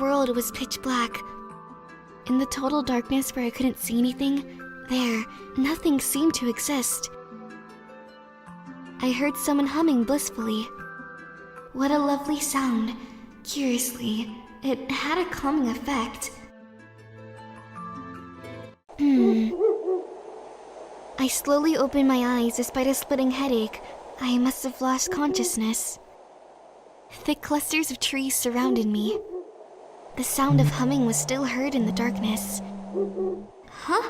world was pitch black. In the total darkness where I couldn't see anything, nothing seemed to exist. I heard someone humming blissfully. What a lovely sound. Curiously, it had a calming effect. I slowly opened my eyes despite a splitting headache. I must have lost consciousness. Thick clusters of trees surrounded me. The sound of humming was still heard in the darkness. Huh?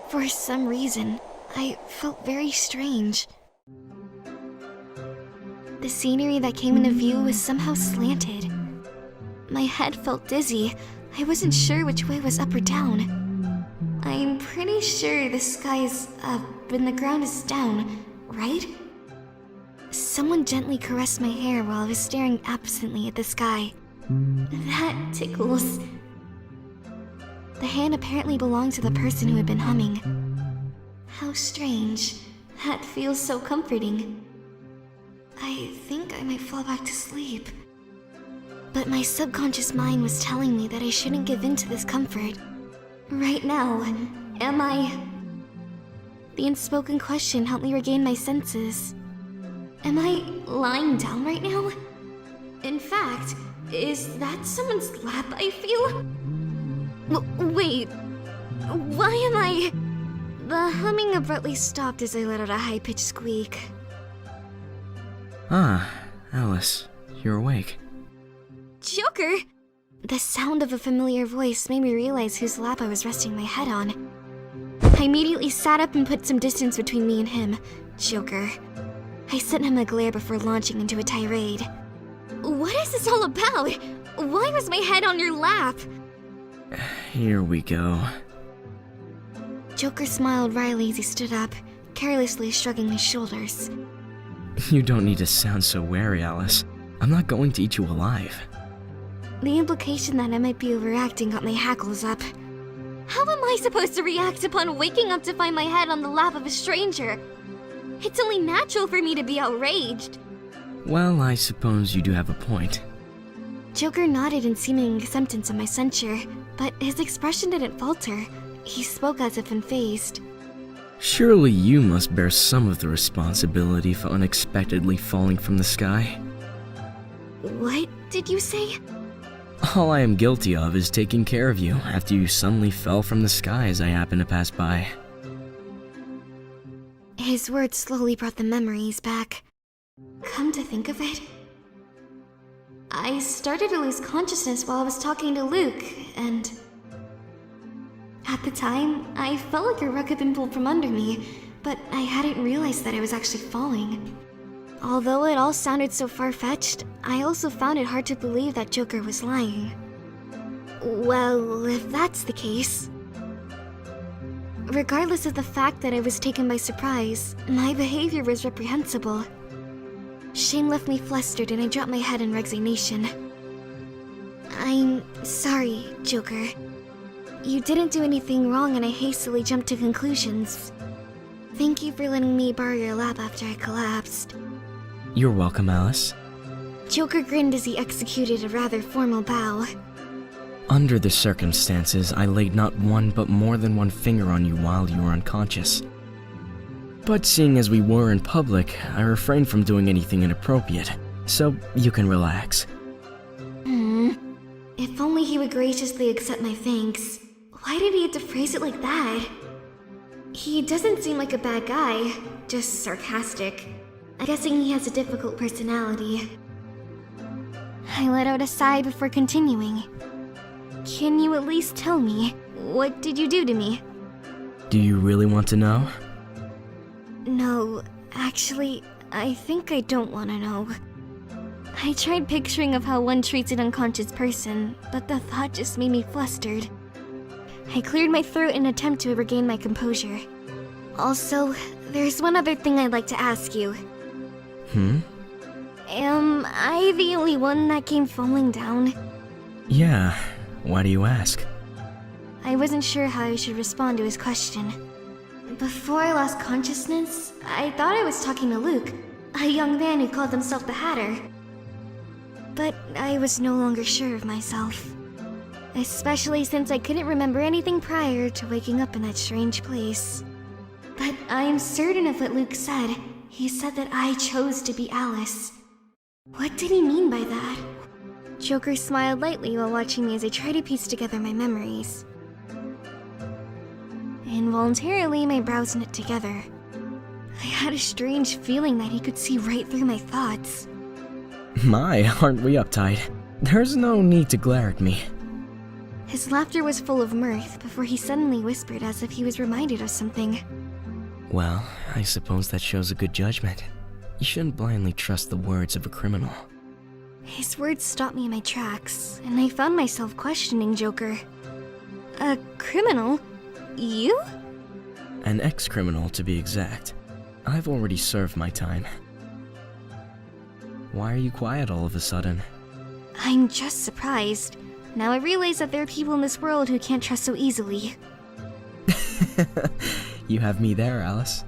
For some reason, I felt very strange. The scenery that came into view was somehow slanted. My head felt dizzy. I wasn't sure which way was up or down. I'm pretty sure the sky is up and the ground is down, right? Someone gently caressed my hair while I was staring absently at the sky. That tickles. The hand apparently belonged to the person who had been humming. How strange. That feels so comforting. I think I might fall back to sleep. But my subconscious mind was telling me that I shouldn't give in to this comfort. Right now, am I... The unspoken question helped me regain my senses. Am I lying down right now? In fact, is that someone's lap I feel? Wait, why am I... The humming abruptly stopped as I let out a high-pitched squeak. Ah, Alice, you're awake. Joker! The sound of a familiar voice made me realize whose lap I was resting my head on. I immediately sat up and put some distance between me and him. Joker. I sent him a glare before launching into a tirade. What is this all about? Why was my head on your lap? Here we go. Joker smiled wryly as he stood up, carelessly shrugging his shoulders. You don't need to sound so wary, Alice. I'm not going to eat you alive. The implication that I might be overacting got my hackles up. How am I supposed to react upon waking up to find my head on the lap of a stranger? It's only natural for me to be outraged. Well, I suppose you do have a point. Joker nodded in seeming acceptance of my censure, but his expression didn't falter. He spoke as if unfazed. Surely you must bear some of the responsibility for unexpectedly falling from the sky. What did you say? All I am guilty of is taking care of you after you suddenly fell from the sky as I happened to pass by. His words slowly brought the memories back. Come to think of it, I started to lose consciousness while I was talking to Luke, and... At the time, I felt like a rug had been pulled from under me, but I hadn't realized that I was actually falling. Although it all sounded so far-fetched, I also found it hard to believe that Joker was lying. Well, if that's the case... Regardless of the fact that I was taken by surprise, my behavior was reprehensible. Shame left me flustered and I dropped my head in resignation. I'm sorry, Joker. You didn't do anything wrong and I hastily jumped to conclusions. Thank you for letting me borrow your lap after I collapsed. You're welcome, Alice. Joker grinned as he executed a rather formal bow. Under the circumstances, I laid not one but more than one finger on you while you were unconscious. But seeing as we were in public, I refrained from doing anything inappropriate, so you can relax. If only he would graciously accept my thanks. Why did he have to phrase it like that? He doesn't seem like a bad guy, just sarcastic. I'm guessing he has a difficult personality. I let out a sigh before continuing. Can you at least tell me, what did you do to me? Do you really want to know? No, actually, I think I don't want to know. I tried picturing of how one treats an unconscious person, but the thought just made me flustered. I cleared my throat in an attempt to regain my composure. Also, there's one other thing I'd like to ask you. Am I the only one that came falling down? Yeah, why do you ask? I wasn't sure how I should respond to his question. Before I lost consciousness, I thought I was talking to Luke, a young man who called himself the Hatter. but I was no longer sure of myself. Especially since I couldn't remember anything prior to waking up in that strange place. But I'm certain of what Luke said. He said that I chose to be Alice. What did he mean by that? Joker smiled lightly while watching me as I tried to piece together my memories. Involuntarily, my brows knit together. I had a strange feeling that he could see right through my thoughts. My, aren't we uptight? There's no need to glare at me. His laughter was full of mirth before he suddenly whispered as if he was reminded of something. Well, I suppose that shows a good judgment. You shouldn't blindly trust the words of a criminal. His words stopped me in my tracks, and I found myself questioning Joker. A criminal? You? An ex-criminal, to be exact. I've already served my time. Why are you quiet all of a sudden? I'm just surprised. Now I realize that there are people in this world who can't trust so easily. You have me there, Alice.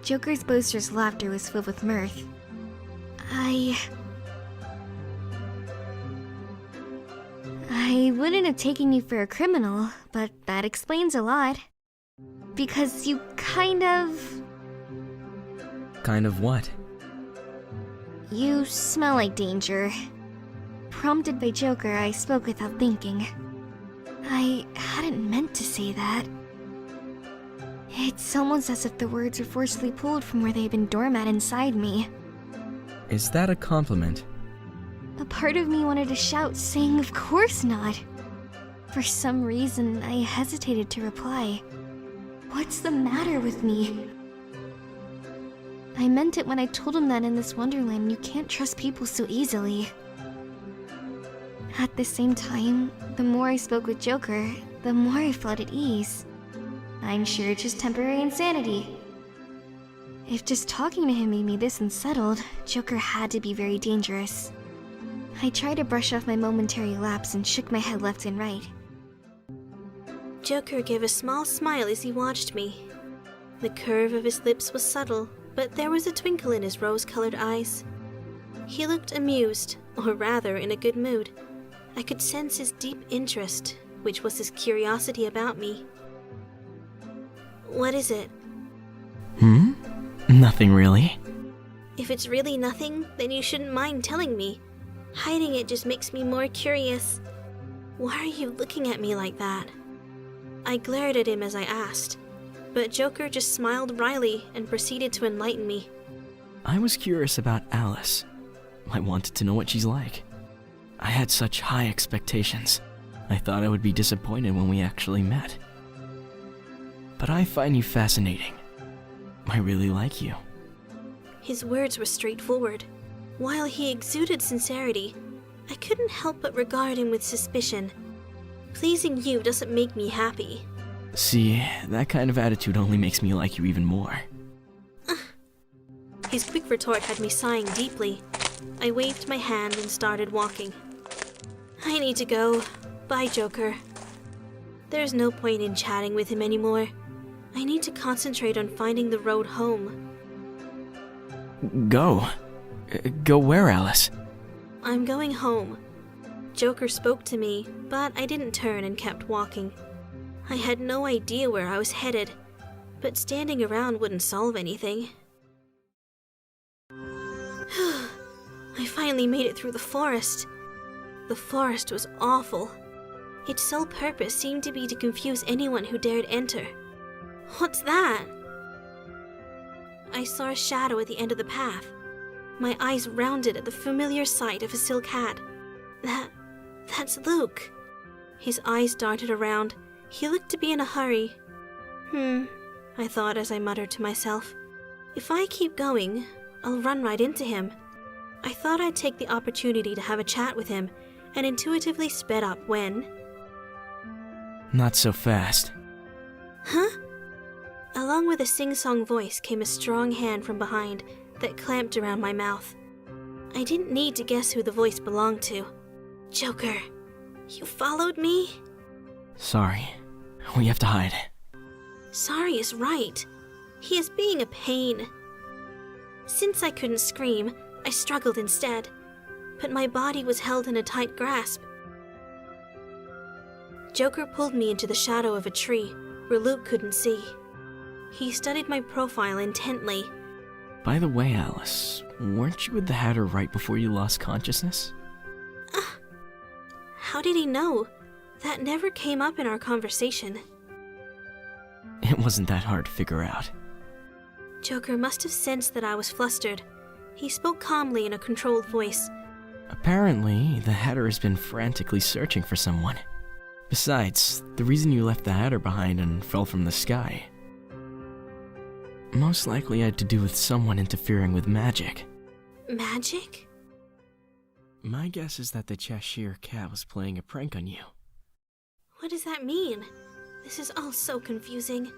Joker's boisterous laughter was filled with mirth. I wouldn't have taken you for a criminal, but that explains a lot. Because you kind of... Kind of what? You smell like danger. Prompted by Joker, I spoke without thinking. I hadn't meant to say that. It's almost as if the words were forcibly pulled from where they'd been doormat inside me. Is that a compliment? A part of me wanted to shout, saying, "Of course not!" For some reason, I hesitated to reply. What's the matter with me? I meant it when I told him that in this wonderland you can't trust people so easily. At the same time, the more I spoke with Joker, the more I felt at ease. I'm sure it's just temporary insanity. If just talking to him made me this unsettled, Joker had to be very dangerous. I tried to brush off my momentary lapse and shook my head left and right. Joker gave a small smile as he watched me. The curve of his lips was subtle, but there was a twinkle in his rose-colored eyes. He looked amused, or rather in a good mood. I could sense his deep interest, which was his curiosity about me. What is it? Nothing really. If it's really nothing, then you shouldn't mind telling me. Hiding it just makes me more curious. Why are you looking at me like that? I glared at him as I asked, but Joker just smiled wryly and proceeded to enlighten me. I was curious about Alice. I wanted to know what she's like. I had such high expectations. I thought I would be disappointed when we actually met. But I find you fascinating. I really like you. His words were straightforward. While he exuded sincerity, I couldn't help but regard him with suspicion. Pleasing you doesn't make me happy. See, that kind of attitude only makes me like you even more. His quick retort had me sighing deeply. I waved my hand and started walking. I need to go. Bye, Joker. There's no point in chatting with him anymore. I need to concentrate on finding the road home. Go? Go where, Alice? I'm going home. Joker spoke to me, but I didn't turn and kept walking. I had no idea where I was headed, but standing around wouldn't solve anything. I finally made it through the forest. The forest was awful. Its sole purpose seemed to be to confuse anyone who dared enter. What's that? I saw a shadow at the end of the path. My eyes rounded at the familiar sight of a silk hat. That's Luke. His eyes darted around. He looked to be in a hurry. I thought as I muttered to myself. If I keep going, I'll run right into him. I thought I'd take the opportunity to have a chat with him, and intuitively sped up when... Not so fast. Huh? Along with a sing-song voice came a strong hand from behind that clamped around my mouth. I didn't need to guess who the voice belonged to. Joker, you followed me? Sorry. We have to hide. Sorry is right. He is being a pain. Since I couldn't scream, I struggled instead. but my body was held in a tight grasp. Joker pulled me into the shadow of a tree where Luke couldn't see. He studied my profile intently. By the way, Alice, weren't you with the Hatter right before you lost consciousness? How did he know? That never came up in our conversation. It wasn't that hard to figure out. Joker must have sensed that I was flustered. He spoke calmly in a controlled voice. Apparently, the Hatter has been frantically searching for someone. Besides, the reason you left the Hatter behind and fell from the sky most likely had to do with someone interfering with magic. Magic? My guess is that the Cheshire Cat was playing a prank on you. What does that mean? This is all so confusing.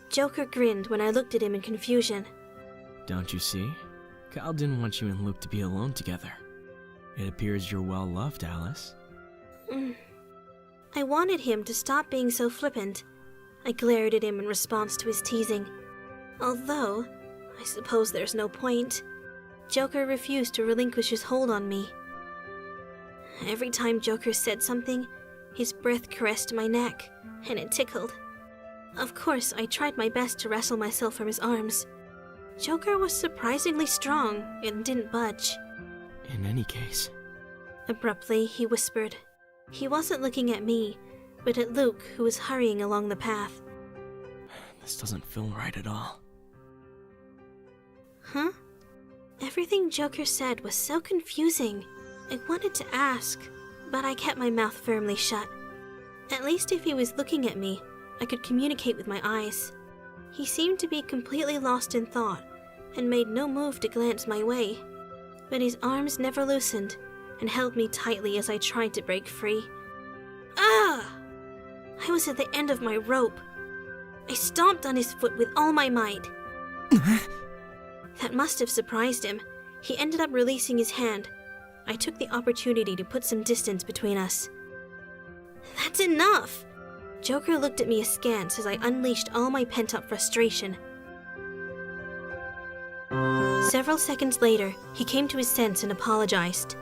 Joker grinned when I looked at him in confusion. Don't you see? Kyle didn't want you and Luke to be alone together. It appears you're well loved, Alice. I wanted him to stop being so flippant. I glared at him in response to his teasing. Although, I suppose there's no point. Joker refused to relinquish his hold on me. Every time Joker said something, his breath caressed my neck, and it tickled. Of course, I tried my best to wrestle myself from his arms. Joker was surprisingly strong and didn't budge. In any case. Abruptly, he whispered. He wasn't looking at me, but at Luke, who was hurrying along the path. This doesn't feel right at all. Huh? Everything Joker said was so confusing. I wanted to ask, but I kept my mouth firmly shut. At least if he was looking at me, I could communicate with my eyes. He seemed to be completely lost in thought and made no move to glance my way. But his arms never loosened and held me tightly as I tried to break free. Ah! I was at the end of my rope. I stomped on his foot with all my might. That must have surprised him. He ended up releasing his hand. I took the opportunity to put some distance between us. That's enough! Joker looked at me askance as I unleashed all my pent-up frustration. Several seconds later, he came to his sense and apologized.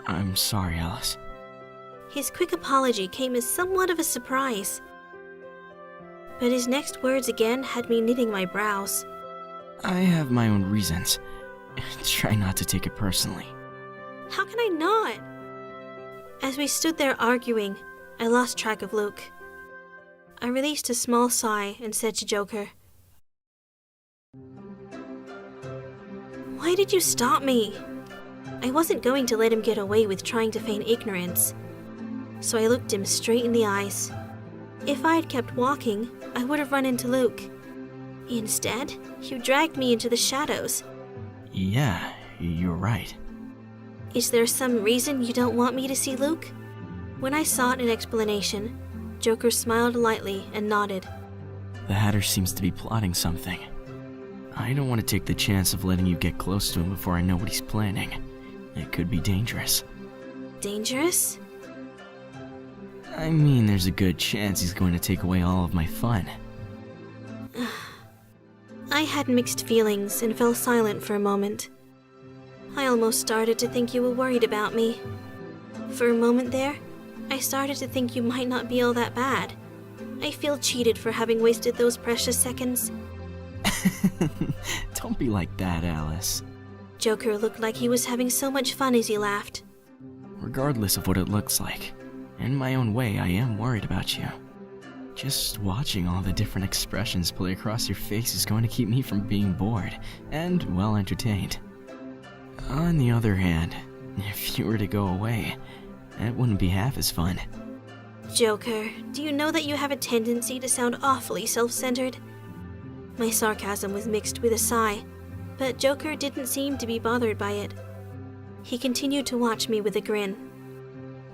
I'm sorry, Alice. His quick apology came as somewhat of a surprise. But his next words again had me knitting my brows. I have my own reasons. Try not to take it personally. How can I not? As we stood there arguing, I lost track of Luke. I released a small sigh and said to Joker, "Why did you stop me?" I wasn't going to let him get away with trying to feign ignorance. So I looked him straight in the eyes. If I had kept walking, I would have run into Luke. Instead, you dragged me into the shadows. Yeah, you're right. Is there some reason you don't want me to see Luke? When I sought an explanation, Joker smiled lightly and nodded. The Hatter seems to be plotting something. I don't want to take the chance of letting you get close to him before I know what he's planning. It could be dangerous. Dangerous? I mean, there's a good chance he's going to take away all of my fun. I had mixed feelings and fell silent for a moment. I almost started to think you were worried about me. For a moment there, I started to think you might not be all that bad. I feel cheated for having wasted those precious seconds. Don't be like that, Alice. Joker looked like he was having so much fun as he laughed. Regardless of what it looks like, in my own way, I am worried about you. Just watching all the different expressions play across your face is going to keep me from being bored and well entertained. On the other hand, if you were to go away, it wouldn't be half as fun. Joker, do you know that you have a tendency to sound awfully self-centered? My sarcasm was mixed with a sigh, but Joker didn't seem to be bothered by it. He continued to watch me with a grin.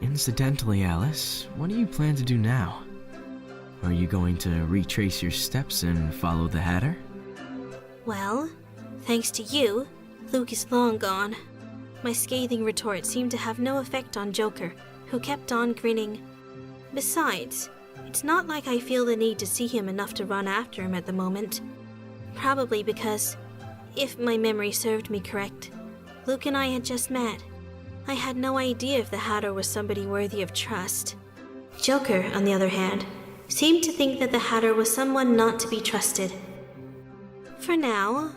Incidentally, Alice, what do you plan to do now? Are you going to retrace your steps and follow the Hatter? Well, thanks to you, Luke is long gone. My scathing retort seemed to have no effect on Joker, who kept on grinning. Besides, it's not like I feel the need to see him enough to run after him at the moment. Probably because, if my memory served me correct, Luke and I had just met. I had no idea if the Hatter was somebody worthy of trust. Joker, on the other hand, seemed to think that the Hatter was someone not to be trusted. For now,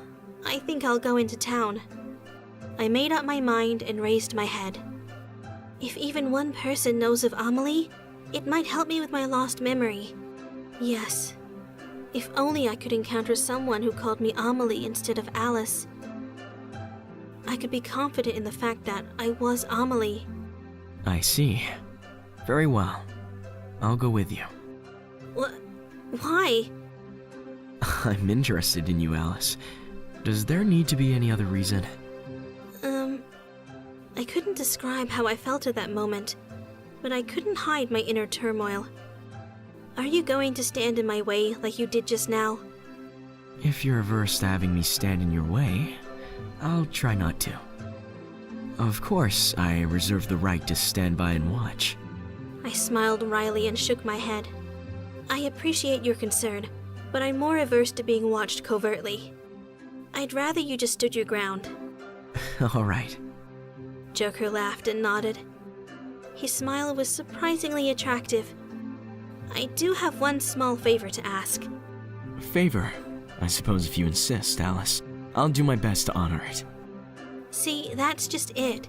I think I'll go into town. I made up my mind and raised my head. If even one person knows of Amelie, it might help me with my lost memory. Yes, if only I could encounter someone who called me Amelie instead of Alice. I could be confident in the fact that I was Amelie. I see. Very well. I'll go with you. Why? I'm interested in you, Alice. Does there need to be any other reason? I couldn't describe how I felt at that moment, but I couldn't hide my inner turmoil. Are you going to stand in my way like you did just now? If you're averse to having me stand in your way, I'll try not to. Of course, I reserve the right to stand by and watch. I smiled wryly and shook my head. I appreciate your concern, but I'm more averse to being watched covertly. I'd rather you just stood your ground. All right. Joker laughed and nodded. His smile was surprisingly attractive. I do have one small favor to ask. Favor? I suppose if you insist, Alice. I'll do my best to honor it. See, that's just it.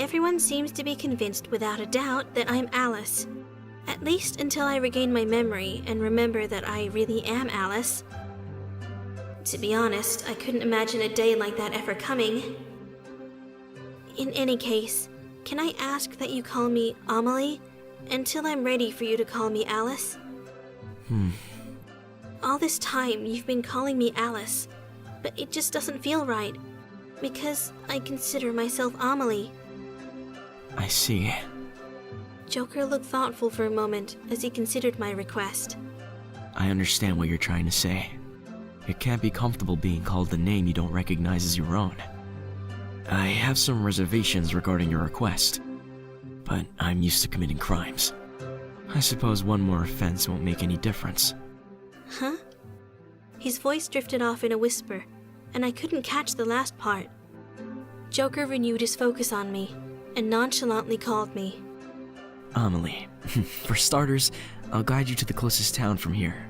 Everyone seems to be convinced without a doubt that I'm Alice. At least until I regain my memory and remember that I really am Alice. To be honest, I couldn't imagine a day like that ever coming. In any case, can I ask that you call me Amelie until I'm ready for you to call me Alice? All this time you've been calling me Alice, but it just doesn't feel right, because I consider myself Amelie. I see. Joker looked thoughtful for a moment as he considered my request. I understand what you're trying to say. It can't be comfortable being called the name you don't recognize as your own. I have some reservations regarding your request, but I'm used to committing crimes. I suppose one more offense won't make any difference. Huh? His voice drifted off in a whisper, and I couldn't catch the last part. Joker renewed his focus on me, and nonchalantly called me Amelie. For starters, I'll guide you to the closest town from here.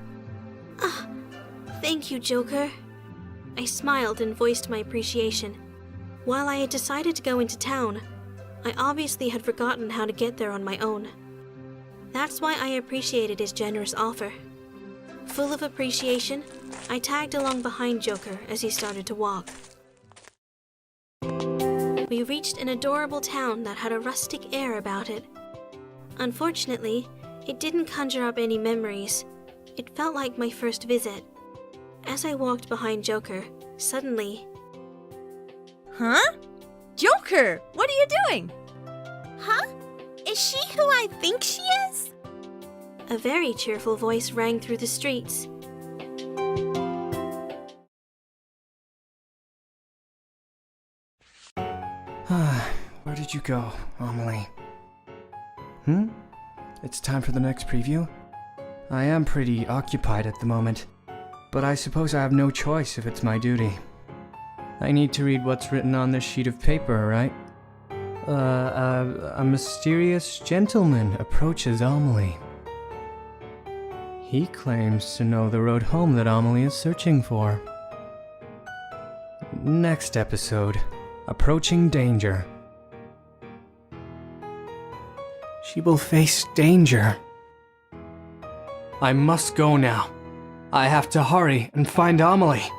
Thank you, Joker. I smiled and voiced my appreciation. While I had decided to go into town, I obviously had forgotten how to get there on my own. That's why I appreciated his generous offer. Full of appreciation, I tagged along behind Joker as he started to walk. We reached an adorable town that had a rustic air about it. Unfortunately, it didn't conjure up any memories. It felt like my first visit. As I walked behind Joker, suddenly... Huh? Joker, what are you doing? Huh? Is she who I think she is? A very cheerful voice rang through the streets. Where did you go, Amelie? It's time for the next preview? I am pretty occupied at the moment, but I suppose I have no choice if it's my duty. I need to read what's written on this sheet of paper, right? A mysterious gentleman approaches Amelie. He claims to know the road home that Amelie is searching for. Next episode, Approaching Danger. She will face danger. I must go now. I have to hurry and find Amelie.